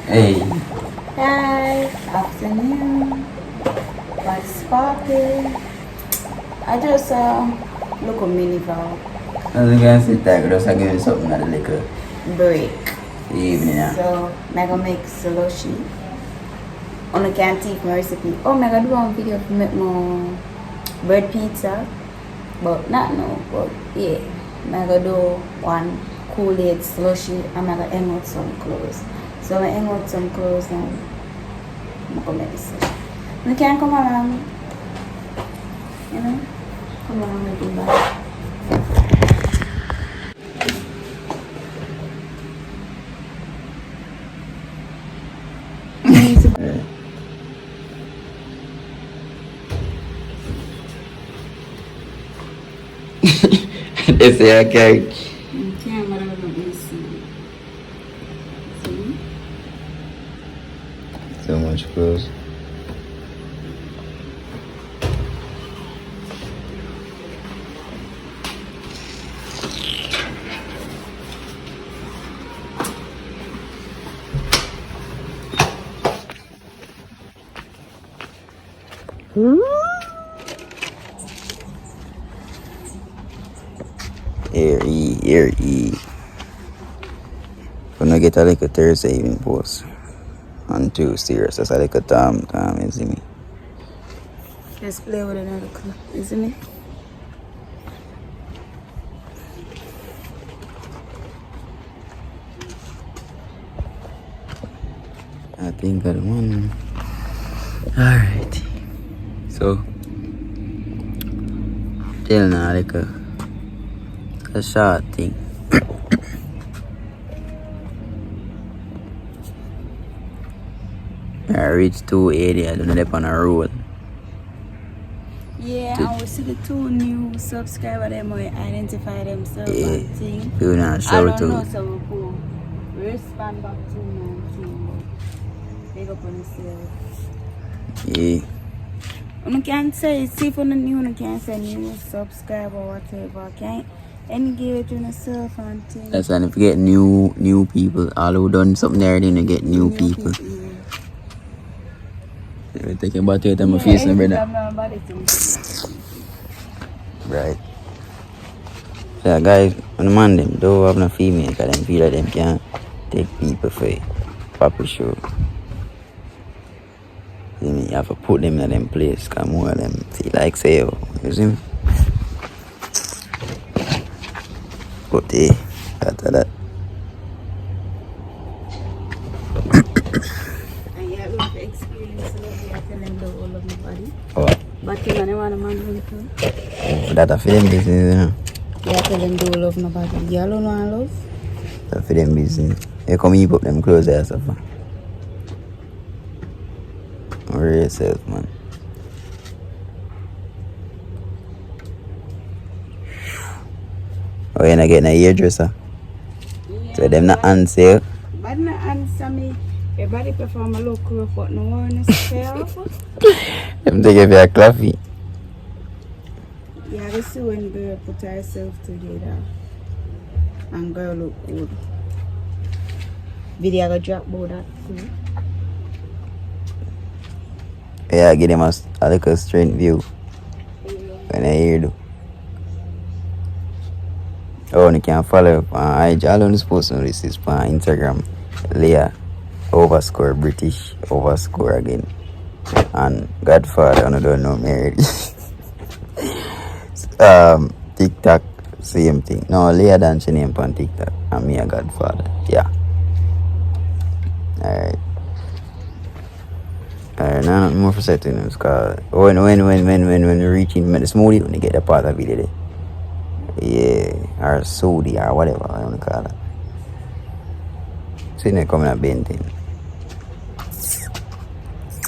Hey, Hi, afternoon. What's poppin'? I just look a mini vlog as you can see, that just give you something at the liquor break. evening. So I gonna make slushy. On a can take my recipe. Oh, I gonna do one video to make more bread pizza, but not now. But yeah, I gonna do one Kool-Aid slushy. I'm gonna hang out some clothes. So I hang out some clothes now. I'm gonna make this. You can come around, you know, come around with me back. They say okay. Camera don't listen. See? So much clothes. Here, eat. Gonna get a little Thursday evening post on Tuesday. So that's a little time, you see me. Let's play with another clue, isn't it? I think that one. Alright. So, till now, like a short thing. I reached 280, I don't know on a roll. Yeah, and we see the two new subscribers, them will identify themselves and thing. You know, I show don't to. know, so we go respond back to my team. Big up on yourself. Yeah. You can say, see for the new, you can say new subscriber or whatever, okay? And give it to yourself and thing. That's why if you get new people, all who done something there, then you get new people. You're thinking about it, I'm a face, brother. Right. So guys, on the man them don't have no female because them feel like them can't take people for it. Proper show. See me, you have to put them in them place because more of them feel like say, oh, you see me? But after that. And you have to experience love, you have to let go all of my body. Oh. But you don't want a man to do. That's a film business, you know. You have to let go love nobody. You don't want love? That's for them business. You come here, put them clothes there, stuff. Worry yourself, man. Oh, you're not getting a hairdresser? Yeah, so them not answer. But not answer me. Everybody perform a look rough, but no one is fair. Them take you for a coffee. You have to see when girl put herself together and girl look good. Video go drop about that too. Yeah, give them a little straight view. When I hear you. Oh, you can follow up on IG. All on this post on this is on Instagram. Leah _ British _ again. And Godfather, I don't know married. TikTok, same thing. No, Leah dance her name on TikTok. And me a Godfather. Yeah. Alright. Alright, now nothing more for setting it's called when you're reaching the smoothie when you get the part of video there. Yeah, or soda or whatever I want to call it. See, they coming at Benton.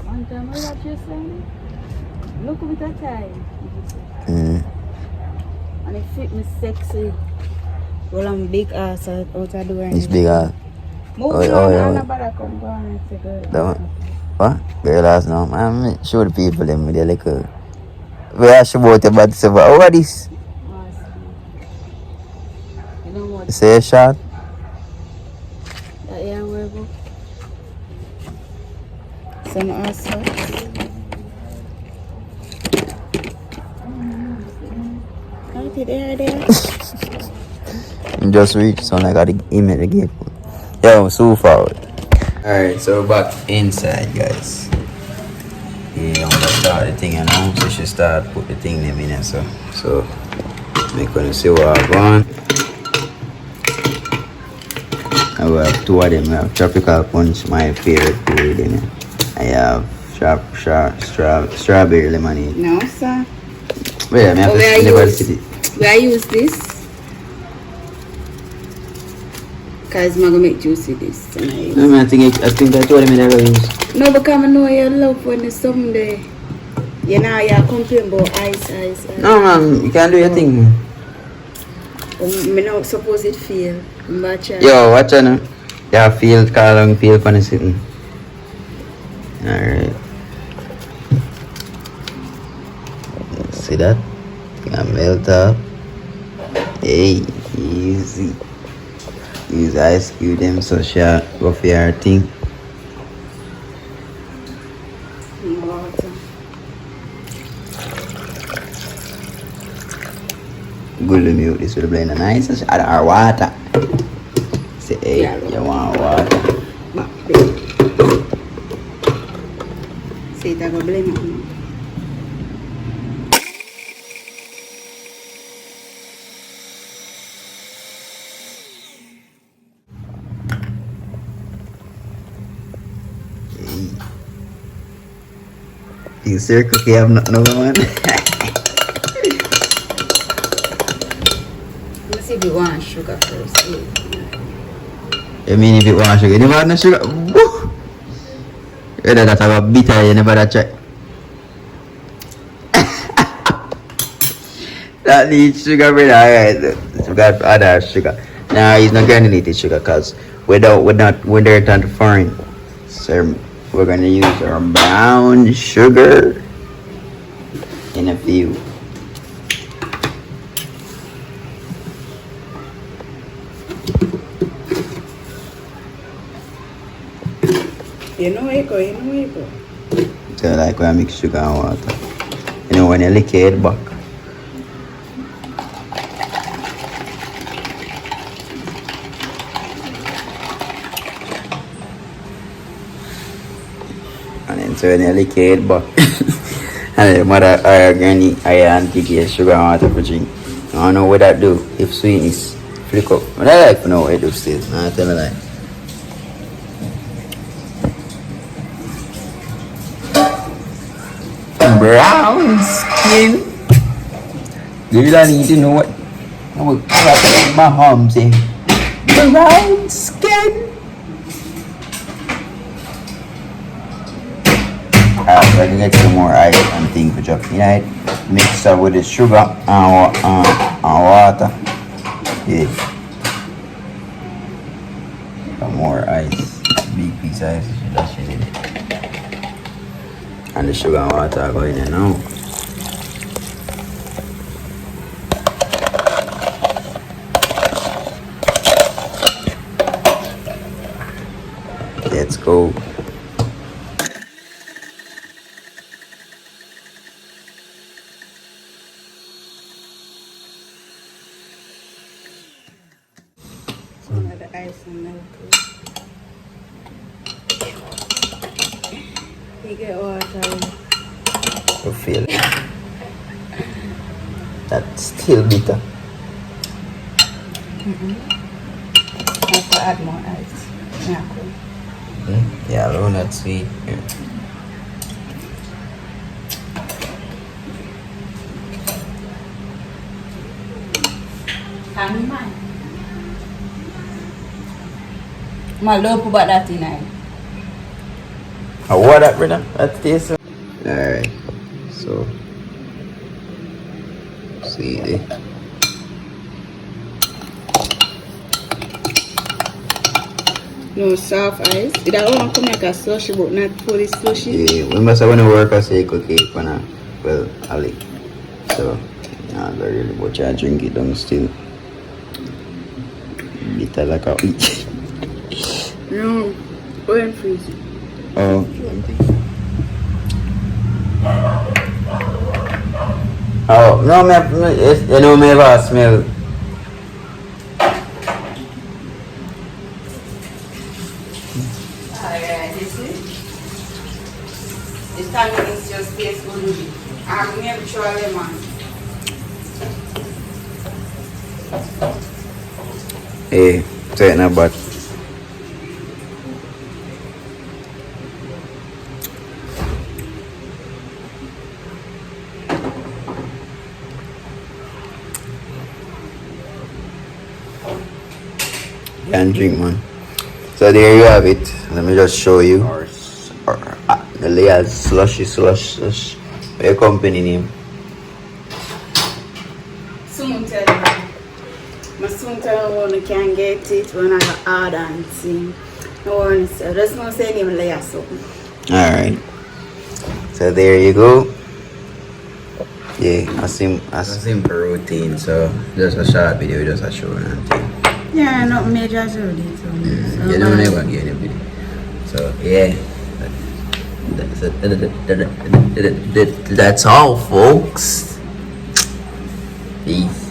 One time I watch your son. Look with that time. And it fit me sexy. Well, I'm big ass out of the door. It's big ass. Move on, nobody come go and say girl. What? Girl ass now. Man, show the people them with their little. We ask about your body stuff. Oh, what is? You know what? Say a shot. Yeah, we're go. some also. Okay, there. Just reach, so I got the email again. Yo, so forward. Alright, so back inside, guys. Yeah, I'm gonna start the thing now, so she start put the thing them in there, so we're gonna see what I've gone. I will have two of them. I have tropical punch, my favorite food in it. I have strawberry lemonade. No, sir. Wait, I have to university. Where I use this? Because I'm gonna make juicy this tonight. No, man, I think I told him I never use. No, because I know you love when it's someday. You know, you're complaining about ice. No, man, you can't do your thing, man. I not suppose it feel. Yo, watch out now. Yeah, feel funny sitting. Alright. See that? Can melt up. Hey, easy. Use ice cube them so short. Go for your thing. Good to mute this with blend nice and add our water. Say, hey, yeah, you want water? Say that go blend it. You sure cookie have nothing over one? Let's see if you want sugar first. You mean if you want sugar? You never had no sugar? Woo! You know that have a bitter, you never had try. That needs sugar, brother. Alright, so we got other sugar. Nah, he's not gonna need the sugar because we're there to foreign. So we're gonna use our brown sugar in a few. You know it go. So like when I mix sugar and water. You know when you lick your head back. And then so when you lick your head back. And then mother or granny or your auntie get sugar and water for drink. I don't know what that do. If sweetness flick up. But I like to know what it do still. I tell you like. Brown skin. You don't need to know what my home say. Brown skin. Alright, so I can get some more ice and thing for drop. You know, mix up with the sugar and water. Yeah. Some more ice. Big piece of ice. That's it. And the sugar and water are going in now. Let's go. Some of the ice and milk. You get water. You feel it. That's still bitter. I have to add more ice. Yeah, cool. Yeah, alone that's sweet. Yeah. Hang man. My love about that tonight. What that, brother? That tastes. Alright. So. See there. No soft ice. It don't come like a slushy, but not fully slushy. Yeah, we must have to work as a cookie for now. Well, Ali. So, yeah, really, but I drink it down still. Bitter like a No, oil freeze. Oh, Oh, no, you know, me ever smell. Alright, you see? This time it's just taste good. I'm never try lemon. Hey, take a bath. Can drink, man. So there you have it. Let me just show you the layers slush. What's your company name? Soon tell you. I soon tell you when I can get it when I got hard and see. No one say, just no say name layer something. Alright. So there you go. Yeah, I simple routine, so just a short video, just a show and thing. Yeah, not major already. So You don't never get any video. So yeah. That's all, folks. Peace.